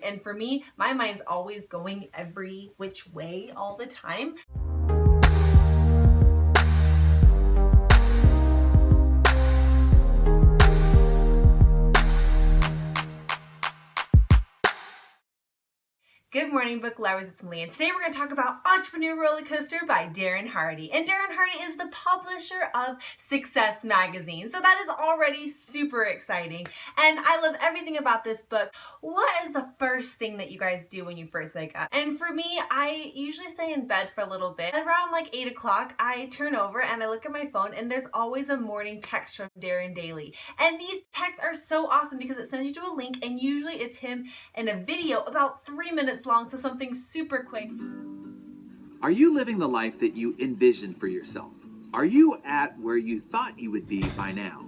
And for me, my mind's always going every which way all the time. Good morning, book lovers. It's Malia, and today we're going to talk about Entrepreneur Roller Coaster by Darren Hardy. And Darren Hardy is the publisher of Success Magazine, so that is already super exciting. And I love everything about this book. What is the first thing that you guys do when you first wake up? And for me, I usually stay in bed for a little bit. Around like 8 o'clock, I turn over and I look at my phone, and there's always a morning text from Darren daily. And these texts are so awesome because it sends you to a link, and usually it's him in a video about 3 minutes long, so something super quick. Are you living the life that you envisioned for yourself? Are you at where you thought you would be by now?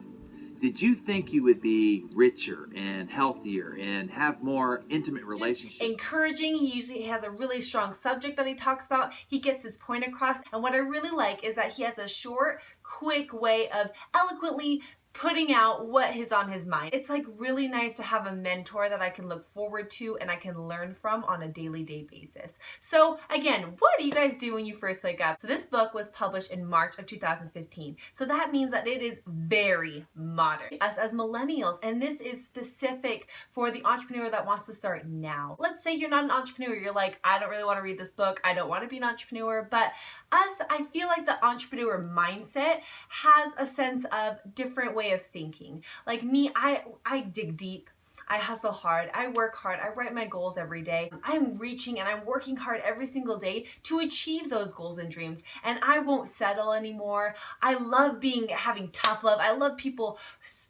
Did you think you would be richer and healthier and have more intimate relationships? Just encouraging. He usually has a really strong subject that he talks about. He gets his point across. And what I really like is that he has a short, quick way of eloquently putting out what is on his mind. It's like really nice to have a mentor that I can look forward to and I can learn from on a daily basis. So again, what do you guys do when you first wake up? So this book was published in March of 2015. So that means that it is very modern. Us as millennials, and this is specific for the entrepreneur that wants to start now. Let's say you're not an entrepreneur. You're like, I don't really want to read this book. I don't want to be an entrepreneur. But I feel like the entrepreneur mindset has a sense of different way of thinking. Like me, I dig deep. I hustle hard, I work hard, I write my goals every day. I'm reaching and I'm working hard every single day to achieve those goals and dreams, and I won't settle anymore. I love having tough love. I love people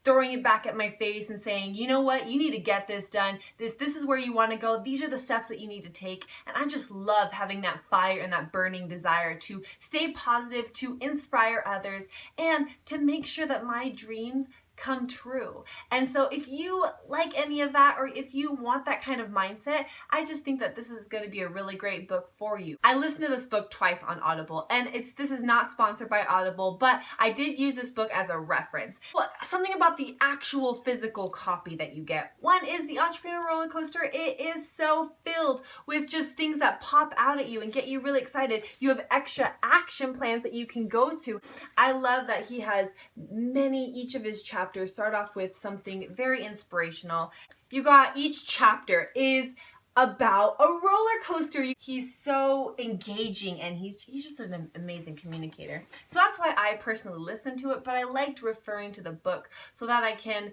throwing it back at my face and saying, you know what, you need to get this done. This is where you want to go. These are the steps that you need to take. And I just love having that fire and that burning desire to stay positive, to inspire others, and to make sure that my dreams come true. And so if you like any of that, or if you want that kind of mindset, I just think that this is going to be a really great book for you. I listened to this book twice on Audible, and this is not sponsored by Audible, but I did use this book as a reference. Well, something about the actual physical copy that you get. One is the Entrepreneur Roller Coaster. It is so filled with just things that pop out at you and get you really excited. You have extra action plans that you can go to. I love that he has each of his chapters start off with something very inspirational. You got each chapter is about a roller coaster. He's so engaging, and he's just an amazing communicator. So that's why I personally listen to it, but I liked referring to the book so that I can,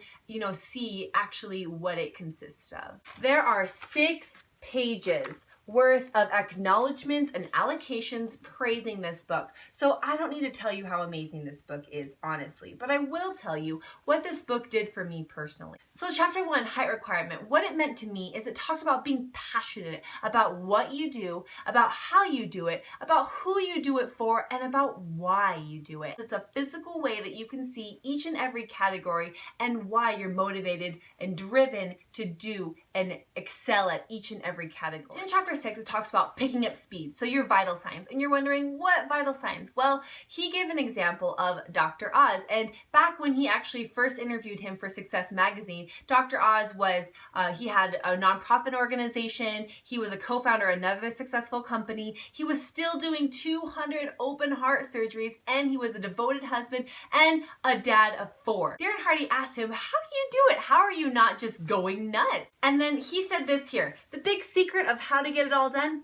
see actually what it consists of. There are 6 pages worth of acknowledgments and allocations praising this book. So I don't need to tell you how amazing this book is, honestly, but I will tell you what this book did for me personally. So chapter 1, height requirement, what it meant to me is it talked about being passionate about what you do, about how you do it, about who you do it for, and about why you do it. It's a physical way that you can see each and every category and why you're motivated and driven to do and excel at each and every category. In chapter 6, it talks about picking up speed, so your vital signs. And you're wondering, what vital signs? Well, he gave an example of Dr. Oz. And back when he actually first interviewed him for Success Magazine, Dr. Oz he had a nonprofit organization. He was a co-founder of another successful company. He was still doing 200 open heart surgeries, and he was a devoted husband and a dad of 4. Darren Hardy asked him, how do you do it? How are you not just going nuts? And then he said this here, the big secret of how to get it all done,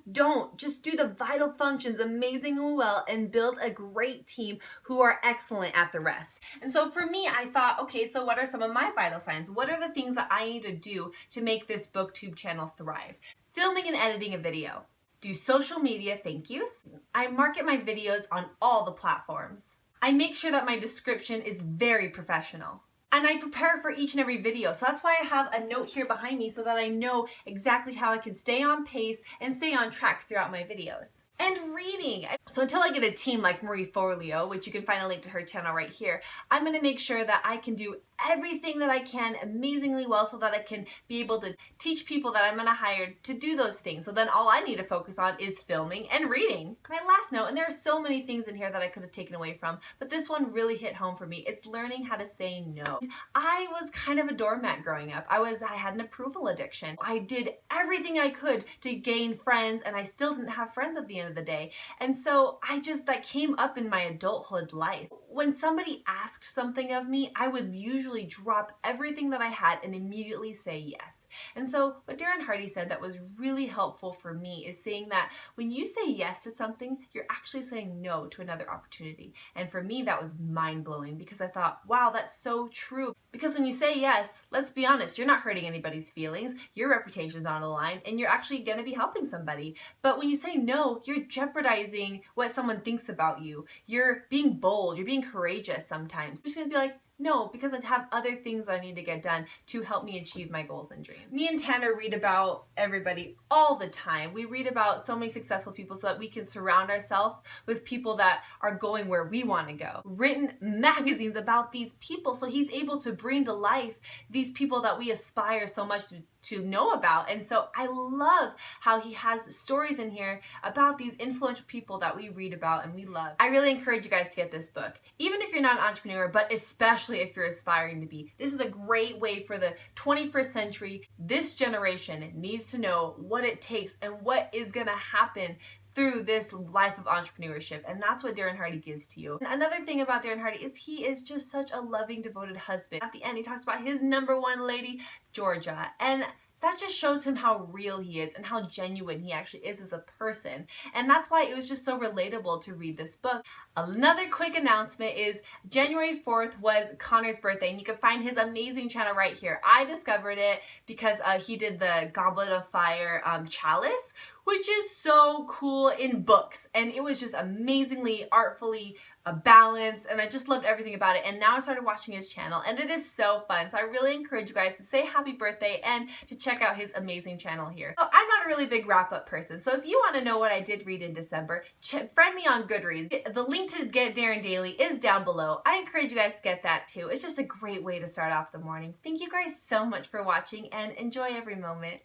just do the vital functions amazingly well and build a great team who are excellent at the rest. And so for me, I thought, okay, so what are some of my vital signs? What are the things that I need to do to make this booktube channel thrive? Filming and editing a video. Do social media thank yous. I market my videos on all the platforms. I make sure that my description is very professional. And I prepare for each and every video. So that's why I have a note here behind me so that I know exactly how I can stay on pace and stay on track throughout my videos. And reading. So until I get a team like Marie Forleo, which you can find a link to her channel right here, I'm going to make sure that I can do everything that I can amazingly well so that I can be able to teach people that I'm gonna hire to do those things. So then all I need to focus on is filming and reading. My last note, and there are so many things in here that I could have taken away from, but this one really hit home for me. It's learning how to say no. I was kind of a doormat growing up. I had an approval addiction. I did everything I could to gain friends, and I still didn't have friends at the end of the day. And so that came up in my adulthood life. When somebody asked something of me, I would usually drop everything that I had and immediately say yes. And so what Darren Hardy said that was really helpful for me is saying that when you say yes to something, you're actually saying no to another opportunity. And for me, that was mind-blowing because I thought, wow, that's so true. Because when you say yes, let's be honest, you're not hurting anybody's feelings, your reputation's not on the line, and you're actually gonna be helping somebody. But when you say no, you're jeopardizing what someone thinks about you. You're being bold, you're being courageous sometimes. You're just gonna be like, no, because I have other things I need to get done to help me achieve my goals and dreams. Me and Tanner read about everybody all the time. We read about so many successful people so that we can surround ourselves with people that are going where we want to go. Written magazines about these people so he's able to bring to life these people that we aspire so much to know about. And so I love how he has stories in here about these influential people that we read about and we love. I really encourage you guys to get this book, even if you're not an entrepreneur, but especially if you're aspiring to be. This is a great way for the 21st century. This generation needs to know what it takes and what is gonna happen through this life of entrepreneurship, and that's what Darren Hardy gives to you. And another thing about Darren Hardy is he is just such a loving, devoted husband. At the end, he talks about his number one lady, Georgia, and that just shows him how real he is and how genuine he actually is as a person. And that's why it was just so relatable to read this book. Another quick announcement is January 4th was Connor's birthday, and you can find his amazing channel right here. I discovered it because he did the Goblet of Fire chalice, which is so cool in books, and it was just amazingly artfully balanced, and I just loved everything about it. And now I started watching his channel, and it is so fun. So I really encourage you guys to say happy birthday and to check out his amazing channel here. So I'm not a really big wrap-up person, so if you want to know what I did read in December, friend me on Goodreads. The link to get Darren Daily is down below. I encourage you guys to get that too. It's just a great way to start off the morning. Thank you guys so much for watching, and enjoy every moment.